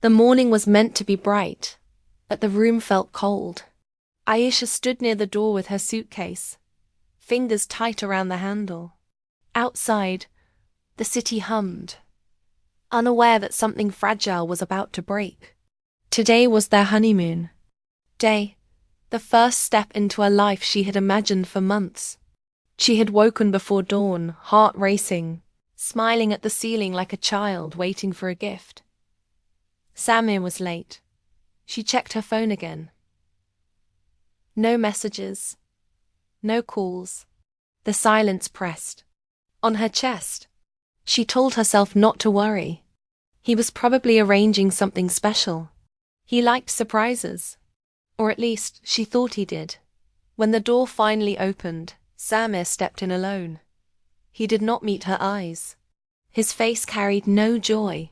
The morning was meant to be bright, but the room felt cold. Aisha stood near the door with her suitcase, fingers tight around the handle. Outside, the city hummed, unaware that something fragile was about to break. Today was their honeymoon day, the first step into a life she had imagined for months. She had woken before dawn, heart racing, smiling at the ceiling like a child waiting for a gift. Samir was late. She checked her phone again. No messages, no calls. The silence pressed on her chest. She told herself not to worry. He was probably arranging something special. He liked surprises. Or at least, she thought he did. When the door finally opened, Samir stepped in alone. He did not meet her eyes. His face carried no joy,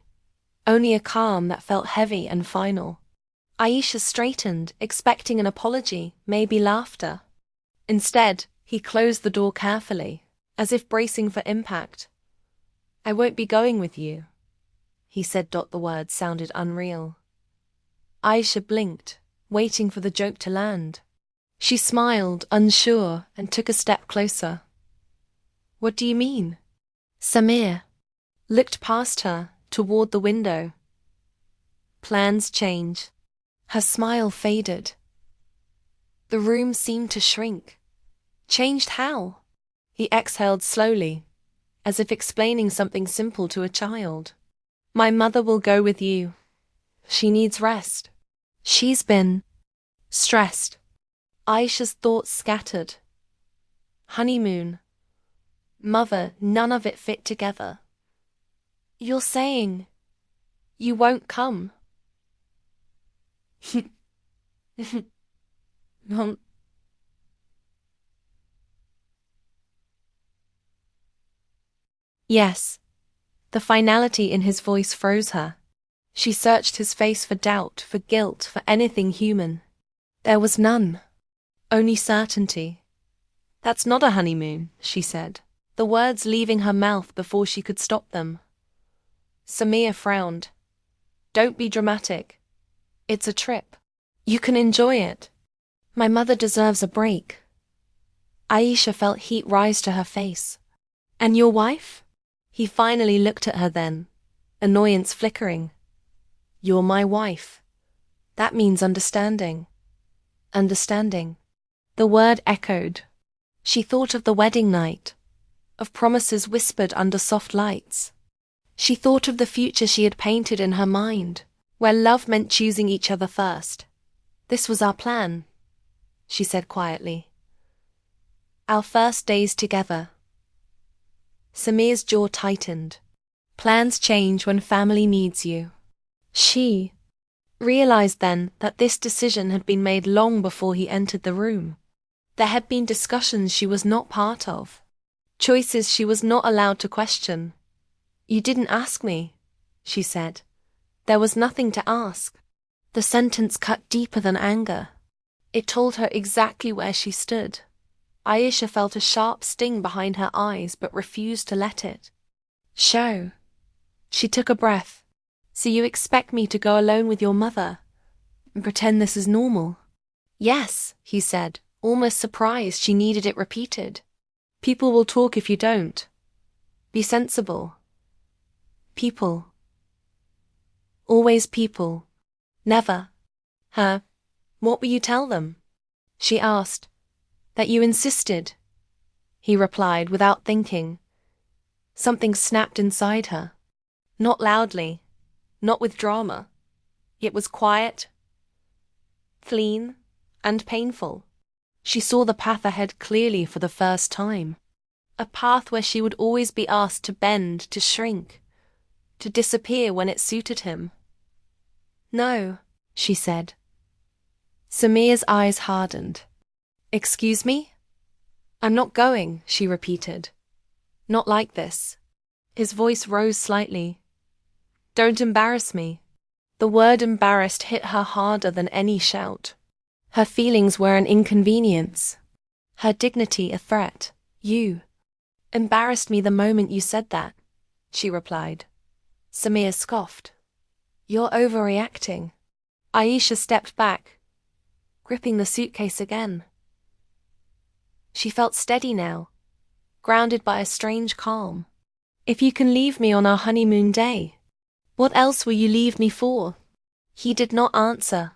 only a calm that felt heavy and final. Aisha straightened, expecting an apology, maybe laughter. Instead, he closed the door carefully, as if bracing for impact. "I won't be going with you," he said. The words sounded unreal. Aisha blinked, waiting for the joke to land. She smiled, unsure, and took a step closer. "What do you mean?" Samir looked past her, toward the window. Plans change. Her smile faded. The room seemed to shrink. Changed how? He exhaled slowly, as if explaining something simple to a child. "My mother will go with you. She needs rest. She's been stressed." Aisha's thoughts scattered. Honeymoon. Mother, none of it fit together. "You're saying you won't come?" Yes. The finality in his voice froze her. She searched his face for doubt, for guilt, for anything human. There was none. Only certainty. "That's not a honeymoon," she said, the words leaving her mouth before she could stop them. Samir frowned. "Don't be dramatic. It's a trip. You can enjoy it. My mother deserves a break." Aisha felt heat rise to her face. "And your wife?" He finally looked at her then, annoyance flickering. "You're my wife. That means understanding." Understanding. The word echoed. She thought of the wedding night, of promises whispered under soft lights. She thought of the future she had painted in her mind, where love meant choosing each other first. "This was our plan," she said quietly. "Our first days together." Samir's jaw tightened. Plans change when family needs you. She realized then that this decision had been made long before he entered the room. There had been discussions she was not part of, choices she was not allowed to question. "You didn't ask me," she said. There was nothing to ask. The sentence cut deeper than anger. It told her exactly where she stood. Aisha felt a sharp sting behind her eyes but refused to let it show. She took a breath. "So you expect me to go alone with your mother and pretend this is normal?" "Yes," he said, almost surprised she needed it repeated. "People will talk if you don't. Be sensible." People. Always people. Never her. "What will you tell them?" she asked. "That you insisted," he replied without thinking. Something snapped inside her. Not loudly, not with drama. It was quiet, clean, and painful. She saw the path ahead clearly for the first time. A path where she would always be asked to bend, to shrink, to disappear when it suited him. "No," she said. Samir's eyes hardened. "Excuse me?" "I'm not going," she repeated. "Not like this." His voice rose slightly. "Don't embarrass me." The word embarrassed hit her harder than any shout. Her feelings were an inconvenience, her dignity a threat. "You embarrassed me the moment you said that," she replied. Samir scoffed. You're overreacting. Aisha stepped back, gripping the suitcase again. She felt steady now, grounded by a strange calm. If you can leave me on our honeymoon day, what else will you leave me for? He did not answer.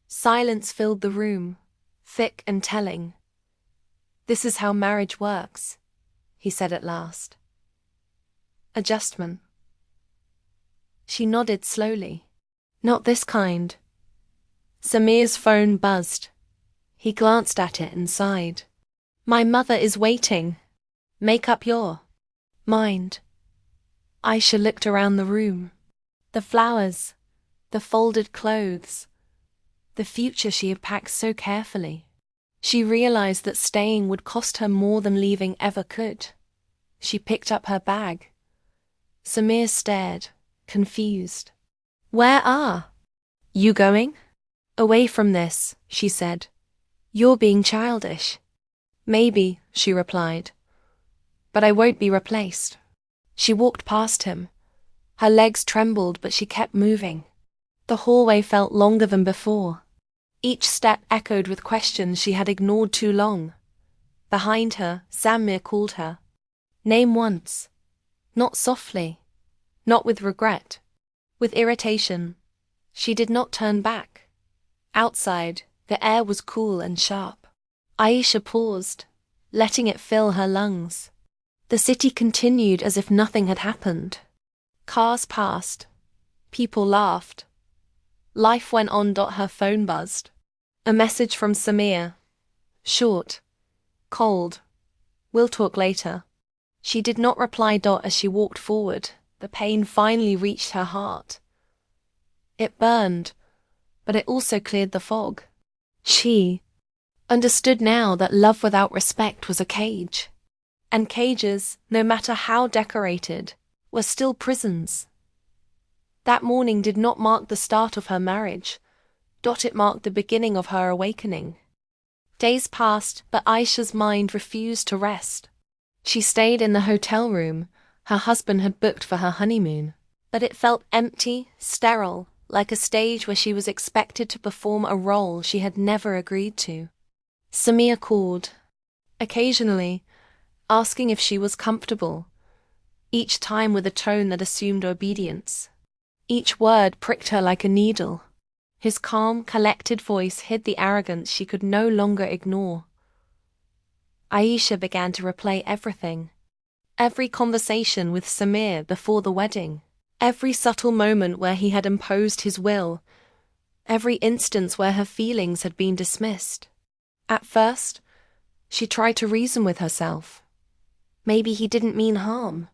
Silence filled the room, thick and telling. This is how marriage works, he said at last. Adjustment. She nodded slowly. Not this kind. Samir's phone buzzed. He glanced at it and sighed. My mother is waiting. Make up your mind. Aisha looked around the room. The flowers, the folded clothes, the future she had packed so carefully. She realized that staying would cost her more than leaving ever could. She picked up her bag. Samir stared, confused. Where are you going? Away from this, she said. You're being childish. Maybe, she replied. But I won't be replaced. She walked past him. Her legs trembled, but she kept moving. The hallway felt longer than before. Each step echoed with questions she had ignored too long. Behind her, Samir called her. Name once. Not softly. Not with regret. With irritation. She did not turn back. Outside, the air was cool and sharp. Aisha paused, letting it fill her lungs. The city continued as if nothing had happened. Cars passed. People laughed. Life went on. Her phone buzzed. A message from Samir. Short. Cold. We'll talk later. She did not reply. As she walked forward, the pain finally reached her heart. It burned, but it also cleared the fog. She understood now that love without respect was a cage. And cages, no matter how decorated, were still prisons. That morning did not mark the start of her marriage. It marked the beginning of her awakening. Days passed, but Aisha's mind refused to rest. She stayed in the hotel room her husband had booked for her honeymoon, but it felt empty, sterile, like a stage where she was expected to perform a role she had never agreed to. Samir called, occasionally, asking if she was comfortable, each time with a tone that assumed obedience. Each word pricked her like a needle. His calm, collected voice hid the arrogance she could no longer ignore. Aisha began to replay everything. Every conversation with Samir before the wedding. Every subtle moment where he had imposed his will. Every instance where her feelings had been dismissed. At first, she tried to reason with herself. Maybe he didn't mean harm.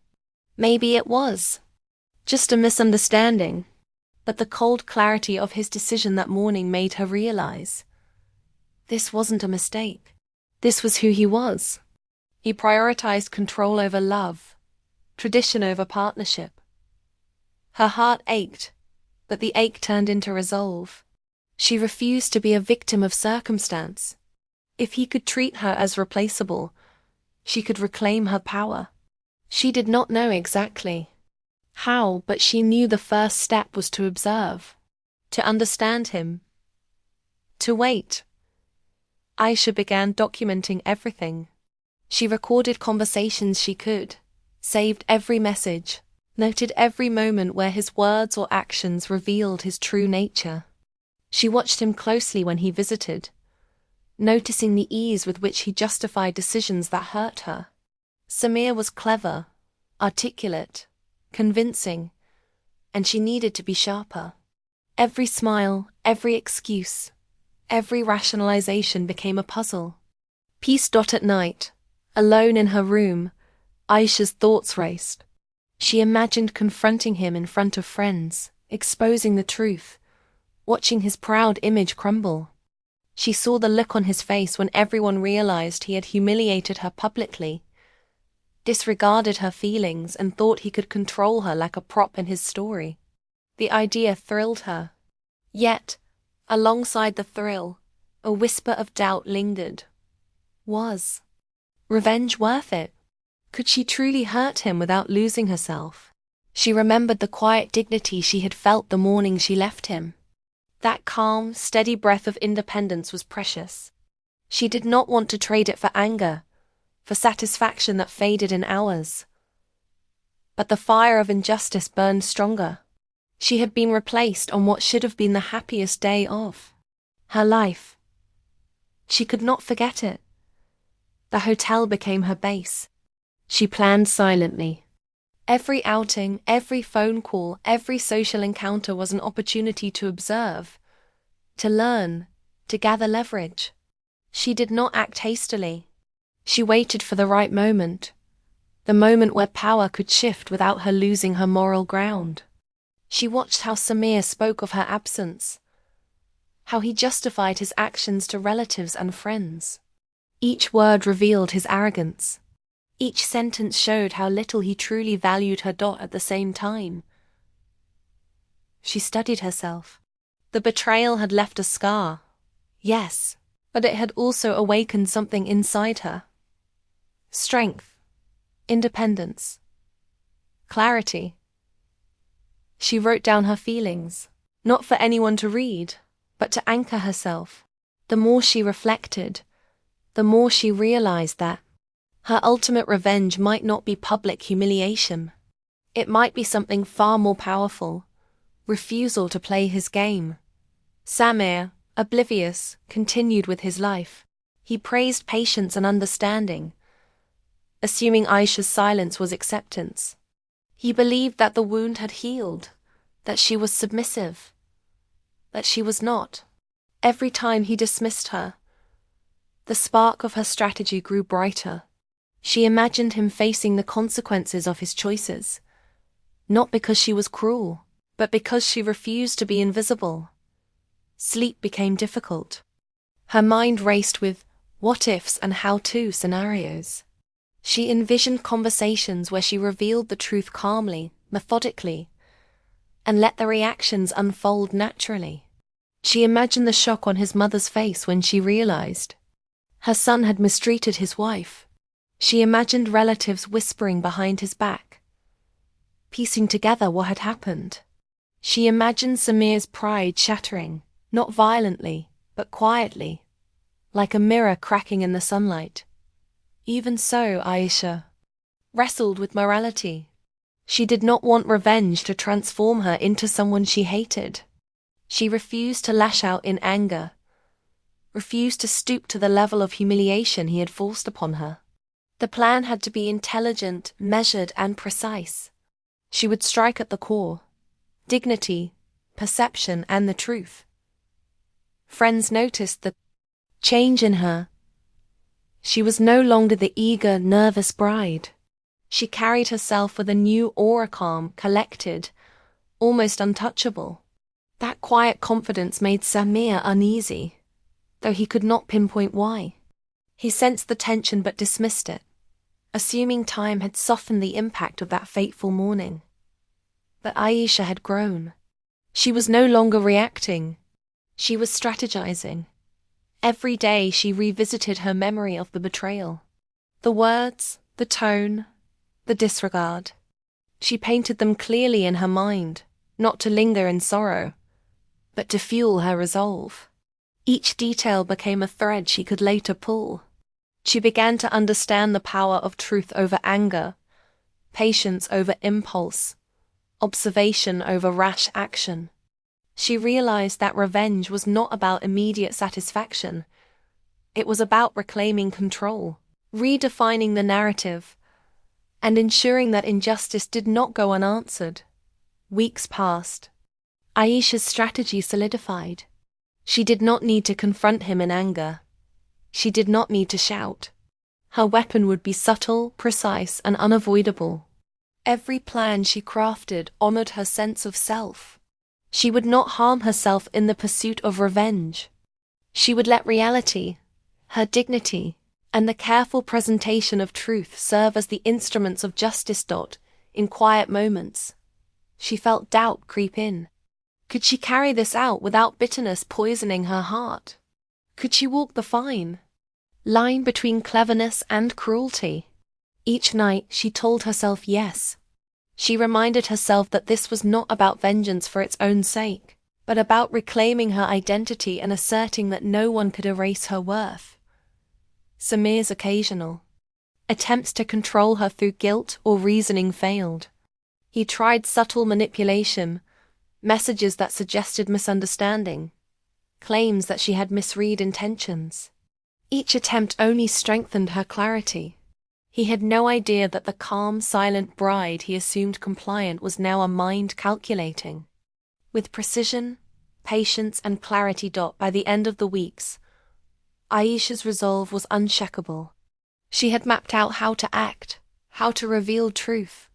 Maybe it was just a misunderstanding. But the cold clarity of his decision that morning made her realize this wasn't a mistake. This was who he was. He prioritized control over love, tradition over partnership. Her heart ached, but the ache turned into resolve. She refused to be a victim of circumstance. If he could treat her as replaceable, she could reclaim her power. She did not know exactly how, but she knew the first step was to observe, to understand him, to wait. Aisha began documenting everything. She recorded conversations she could, saved every message, noted every moment where his words or actions revealed his true nature. She watched him closely when he visited, noticing the ease with which he justified decisions that hurt her. Samir was clever, articulate, convincing, and she needed to be sharper. Every smile, every excuse, every rationalization became a puzzle. Peace. At night, alone in her room, Aisha's thoughts raced. She imagined confronting him in front of friends, exposing the truth, watching his proud image crumble. She saw the look on his face when everyone realized he had humiliated her publicly, disregarded her feelings, and thought he could control her like a prop in his story. The idea thrilled her. Yet, alongside the thrill, a whisper of doubt lingered. Was revenge worth it? Could she truly hurt him without losing herself? She remembered the quiet dignity she had felt the morning she left him. That calm, steady breath of independence was precious. She did not want to trade it for anger, for satisfaction that faded in hours. But the fire of injustice burned stronger. She had been replaced on what should have been the happiest day of her life. She could not forget it. The hotel became her base. She planned silently. Every outing, every phone call, every social encounter was an opportunity to observe, to learn, to gather leverage. She did not act hastily. She waited for the right moment, the moment where power could shift without her losing her moral ground. She watched how Samir spoke of her absence, how he justified his actions to relatives and friends. Each word revealed his arrogance. Each sentence showed how little he truly valued her. At the same time, she studied herself. The betrayal had left a scar, yes, but it had also awakened something inside her. Strength, independence, clarity. She wrote down her feelings, not for anyone to read, but to anchor herself. The more she reflected, the more she realized that her ultimate revenge might not be public humiliation. It might be something far more powerful: refusal to play his game. Samir, oblivious, continued with his life. He praised patience and understanding, assuming Aisha's silence was acceptance. He believed that the wound had healed, that she was submissive, that she was not. Every time he dismissed her, the spark of her strategy grew brighter. She imagined him facing the consequences of his choices, not because she was cruel, but because she refused to be invisible. Sleep became difficult. Her mind raced with what-ifs and how-to scenarios. She envisioned conversations where she revealed the truth calmly, methodically, and let the reactions unfold naturally. She imagined the shock on his mother's face when she realized her son had mistreated his wife. She imagined relatives whispering behind his back, piecing together what had happened. She imagined Samir's pride shattering, not violently, but quietly, like a mirror cracking in the sunlight. Even so, Aisha wrestled with morality. She did not want revenge to transform her into someone she hated. She refused to lash out in anger, refused to stoop to the level of humiliation he had forced upon her. The plan had to be intelligent, measured, and precise. She would strike at the core: dignity, perception, and the truth. Friends noticed the change in her. She was no longer the eager, nervous bride. She carried herself with a new aura, calm, collected, almost untouchable. That quiet confidence made Samir uneasy, though he could not pinpoint why. He sensed the tension but dismissed it, assuming time had softened the impact of that fateful morning. But Aisha had grown. She was no longer reacting. She was strategizing. Every day she revisited her memory of the betrayal. The words, the tone, the disregard. She painted them clearly in her mind, not to linger in sorrow, but to fuel her resolve. Each detail became a thread she could later pull. She began to understand the power of truth over anger, patience over impulse, observation over rash action. She realized that revenge was not about immediate satisfaction. It was about reclaiming control, redefining the narrative, and ensuring that injustice did not go unanswered. Weeks passed. Aisha's strategy solidified. She did not need to confront him in anger. She did not need to shout. Her weapon would be subtle, precise, and unavoidable. Every plan she crafted honored her sense of self. She would not harm herself in the pursuit of revenge. She would let reality, her dignity, and the careful presentation of truth serve as the instruments of justice. In quiet moments, she felt doubt creep in. Could she carry this out without bitterness poisoning her heart? Could she walk the fine line between cleverness and cruelty? Each night she told herself yes. She reminded herself that this was not about vengeance for its own sake, but about reclaiming her identity and asserting that no one could erase her worth. Samir's occasional attempts to control her through guilt or reasoning failed. He tried subtle manipulation, messages that suggested misunderstanding, claims that she had misread intentions. Each attempt only strengthened her clarity. He had no idea that the calm, silent bride he assumed compliant was now a mind calculating. With precision, patience, and clarity. By the end of the weeks, Aisha's resolve was unshakable. She had mapped out how to act, how to reveal truth,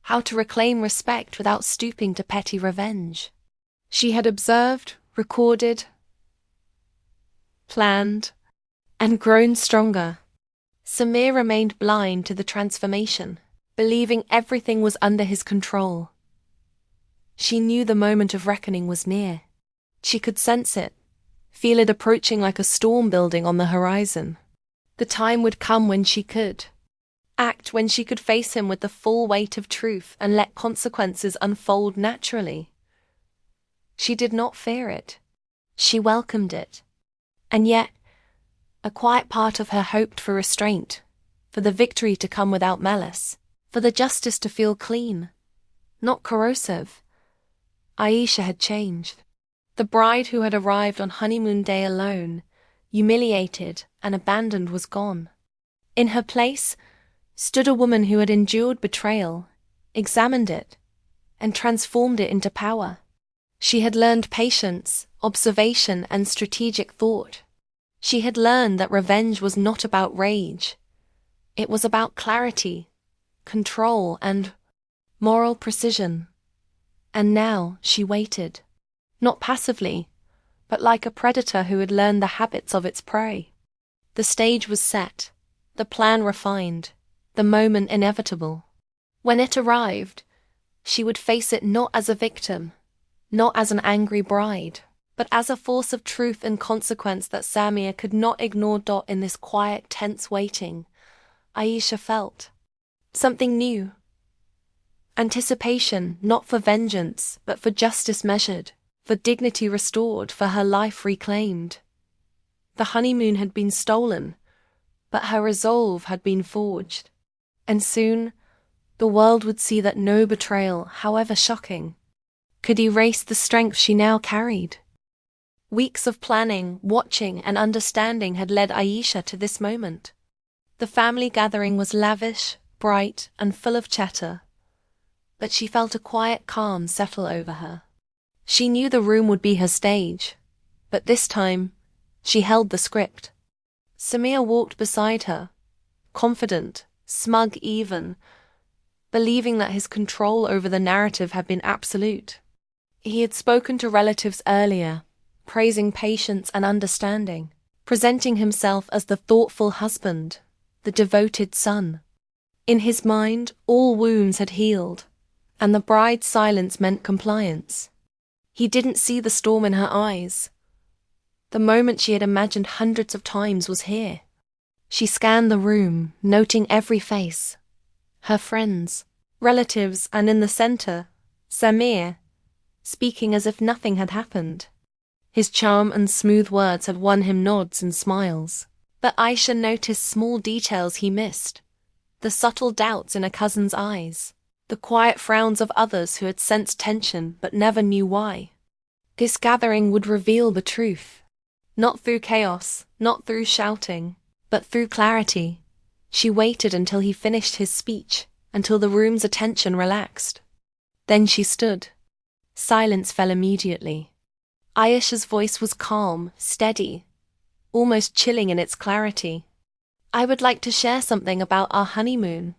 how to reclaim respect without stooping to petty revenge. She had observed, recorded, planned, and grown stronger. Samir remained blind to the transformation, believing everything was under his control. She knew the moment of reckoning was near. She could sense it, feel it approaching like a storm building on the horizon. The time would come when she could act, when she could face him with the full weight of truth and let consequences unfold naturally. She did not fear it. She welcomed it. And yet, a quiet part of her hoped for restraint, for the victory to come without malice, for the justice to feel clean, not corrosive. Aisha had changed. The bride who had arrived on honeymoon day alone, humiliated and abandoned, was gone. In her place stood a woman who had endured betrayal, examined it, and transformed it into power. She had learned patience, observation, and strategic thought. She had learned that revenge was not about rage. It was about clarity, control, and moral precision. And now she waited, not passively, but like a predator who had learned the habits of its prey. The stage was set, the plan refined, the moment inevitable. When it arrived, she would face it not as a victim, not as an angry bride, but as a force of truth and consequence that Samir could not ignore. In this quiet, tense waiting, Aisha felt something new. Anticipation, not for vengeance, but for justice measured, for dignity restored, for her life reclaimed. The honeymoon had been stolen, but her resolve had been forged. And soon, the world would see that no betrayal, however shocking, could erase the strength she now carried. Weeks of planning, watching, and understanding had led Aisha to this moment. The family gathering was lavish, bright, and full of chatter, but she felt a quiet calm settle over her. She knew the room would be her stage, but this time, she held the script. Samir walked beside her, confident, smug even, believing that his control over the narrative had been absolute. He had spoken to relatives earlier, praising patience and understanding, presenting himself as the thoughtful husband, the devoted son. In his mind, all wounds had healed, and the bride's silence meant compliance. He didn't see the storm in her eyes. The moment she had imagined hundreds of times was here. She scanned the room, noting every face, her friends, relatives, and in the center, Samir, speaking as if nothing had happened. His charm and smooth words had won him nods and smiles. But Aisha noticed small details he missed. The subtle doubts in a cousin's eyes. The quiet frowns of others who had sensed tension but never knew why. This gathering would reveal the truth. Not through chaos, not through shouting, but through clarity. She waited until he finished his speech, until the room's attention relaxed. Then she stood. Silence fell immediately. Aisha's voice was calm, steady, almost chilling in its clarity. "I would like to share something about our honeymoon,"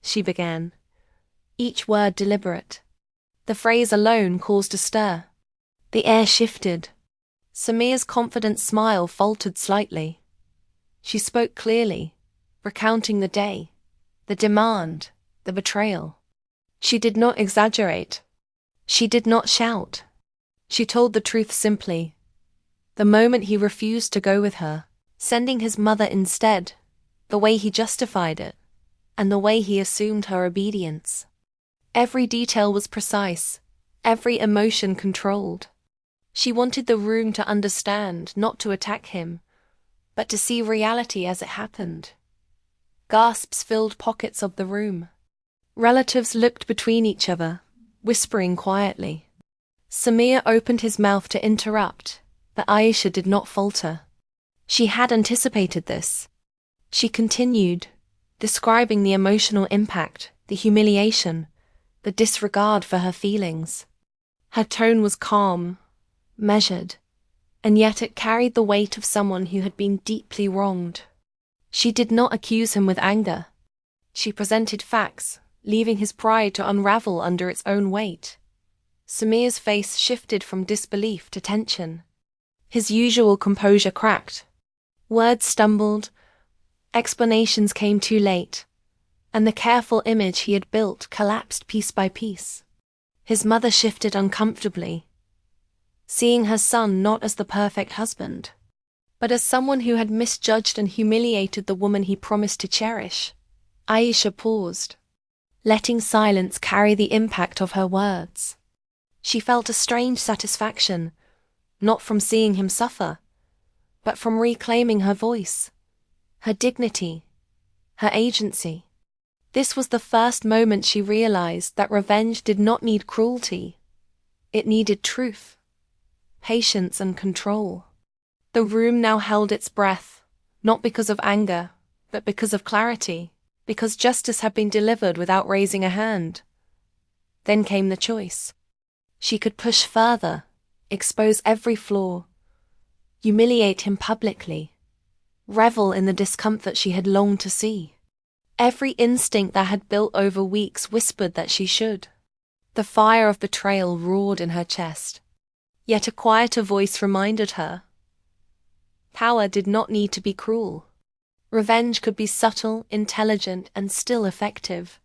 she began, each word deliberate. The phrase alone caused a stir. The air shifted. Samir's confident smile faltered slightly. She spoke clearly, recounting the day, the demand, the betrayal. She did not exaggerate. She did not shout. She told the truth simply. The moment he refused to go with her, sending his mother instead, the way he justified it, and the way he assumed her obedience. Every detail was precise, every emotion controlled. She wanted the room to understand, not to attack him, but to see reality as it happened. Gasps filled pockets of the room. Relatives looked between each other, whispering quietly. Samir opened his mouth to interrupt, but Aisha did not falter. She had anticipated this. She continued, describing the emotional impact, the humiliation, the disregard for her feelings. Her tone was calm, measured, and yet it carried the weight of someone who had been deeply wronged. She did not accuse him with anger. She presented facts, leaving his pride to unravel under its own weight. Samir's face shifted from disbelief to tension. His usual composure cracked. Words stumbled, explanations came too late, and the careful image he had built collapsed piece by piece. His mother shifted uncomfortably, seeing her son not as the perfect husband, but as someone who had misjudged and humiliated the woman he promised to cherish. Aisha paused, letting silence carry the impact of her words. She felt a strange satisfaction, not from seeing him suffer, but from reclaiming her voice, her dignity, her agency. This was the first moment she realized that revenge did not need cruelty. It needed truth, patience, and control. The room now held its breath, not because of anger, but because of clarity, because justice had been delivered without raising a hand. Then came the choice. She could push further, expose every flaw, humiliate him publicly, revel in the discomfort she had longed to see. Every instinct that had built over weeks whispered that she should. The fire of betrayal roared in her chest. Yet a quieter voice reminded her. Power did not need to be cruel. Revenge could be subtle, intelligent, and still effective.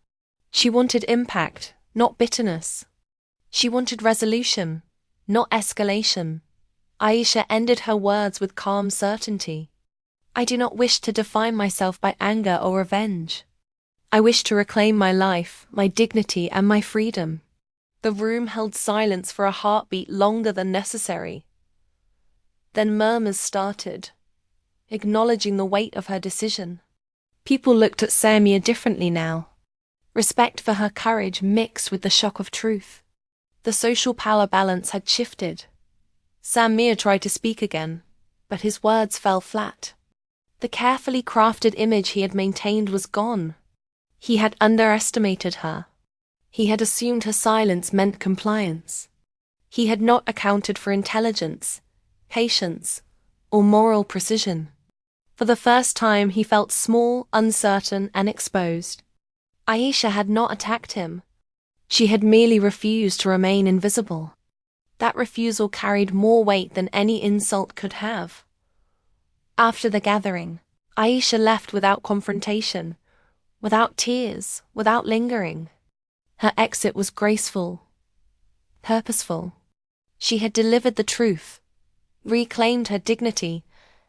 She wanted impact, not bitterness. She wanted resolution, not escalation. Aisha ended her words with calm certainty. I do not wish to define myself by anger or revenge. I wish to reclaim my life, my dignity, and my freedom. The room held silence for a heartbeat longer than necessary. Then murmurs started, acknowledging the weight of her decision. People looked at Samir differently now. Respect for her courage mixed with the shock of truth. The social power balance had shifted. Samir tried to speak again, but his words fell flat. The carefully crafted image he had maintained was gone. He had underestimated her. He had assumed her silence meant compliance. He had not accounted for intelligence, patience, or moral precision. For the first time he felt small, uncertain, and exposed. Aisha had not attacked him. She had merely refused to remain invisible. That refusal carried more weight than any insult could have. After the gathering, Aisha left without confrontation, without tears, without lingering. Her exit was graceful, purposeful. She had delivered the truth, reclaimed her dignity,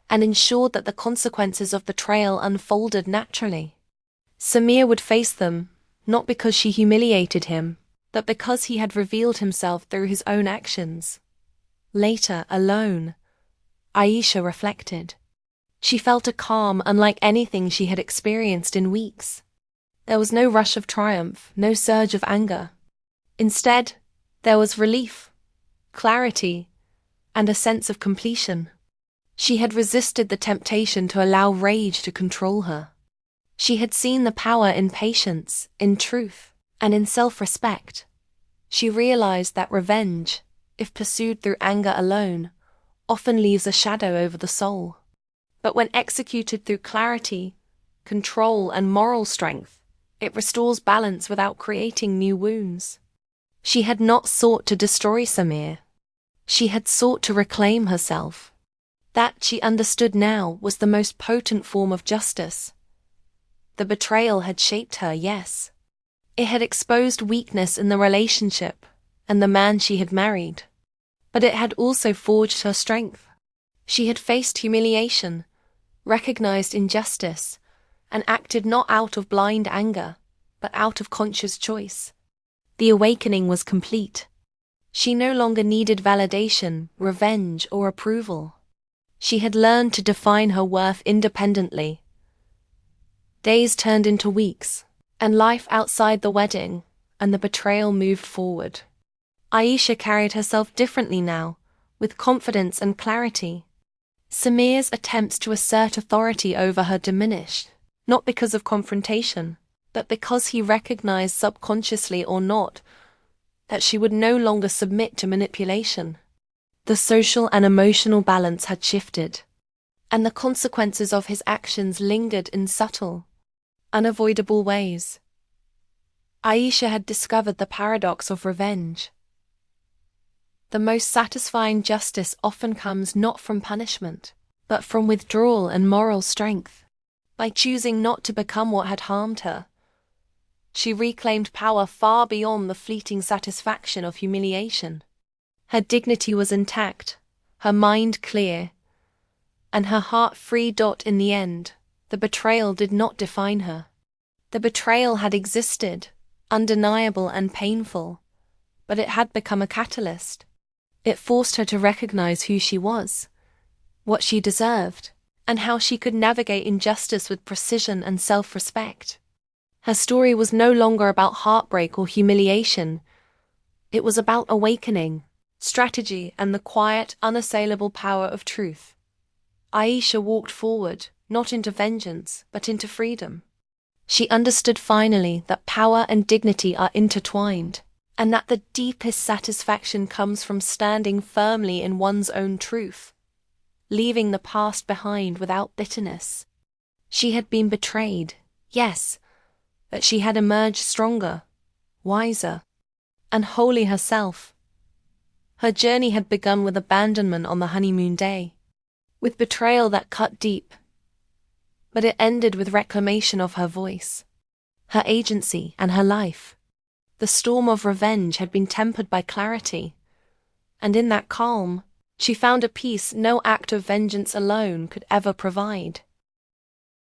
and ensured that the consequences of betrayal unfolded naturally. Samir would face them, not because she humiliated him, but because he had revealed himself through his own actions. Later, alone, Aisha reflected. She felt a calm unlike anything she had experienced in weeks. There was no rush of triumph, no surge of anger. Instead, there was relief, clarity, and a sense of completion. She had resisted the temptation to allow rage to control her. She had seen the power in patience, in truth, and in self-respect. She realized that revenge, if pursued through anger alone, often leaves a shadow over the soul. But when executed through clarity, control, and moral strength, it restores balance without creating new wounds. She had not sought to destroy Samir. She had sought to reclaim herself. That, she understood now, was the most potent form of justice. The betrayal had shaped her, yes. It had exposed weakness in the relationship and the man she had married. But it had also forged her strength. She had faced humiliation, recognized injustice, and acted not out of blind anger, but out of conscious choice. The awakening was complete. She no longer needed validation, revenge, or approval. She had learned to define her worth independently. Days turned into weeks, and life outside the wedding and the betrayal moved forward. Aisha carried herself differently now, with confidence and clarity. Samir's attempts to assert authority over her diminished, not because of confrontation, but because he recognized subconsciously or not that she would no longer submit to manipulation. The social and emotional balance had shifted, and the consequences of his actions lingered in subtle, unavoidable ways. Aisha had discovered the paradox of revenge. The most satisfying justice often comes not from punishment, but from withdrawal and moral strength. By choosing not to become what had harmed her, she reclaimed power far beyond the fleeting satisfaction of humiliation. Her dignity was intact, her mind clear, and her heart free. In the end, the betrayal did not define her. The betrayal had existed, undeniable and painful, but it had become a catalyst. It forced her to recognize who she was, what she deserved, and how she could navigate injustice with precision and self-respect. Her story was no longer about heartbreak or humiliation. It was about awakening, strategy, and the quiet, unassailable power of truth. Aisha walked forward, not into vengeance, but into freedom. She understood finally that power and dignity are intertwined, and that the deepest satisfaction comes from standing firmly in one's own truth, leaving the past behind without bitterness. She had been betrayed, yes, but she had emerged stronger, wiser, and wholly herself. Her journey had begun with abandonment on the honeymoon day, with betrayal that cut deep, but it ended with reclamation of her voice, her agency, and her life. The storm of revenge had been tempered by clarity, and in that calm, she found a peace no act of vengeance alone could ever provide.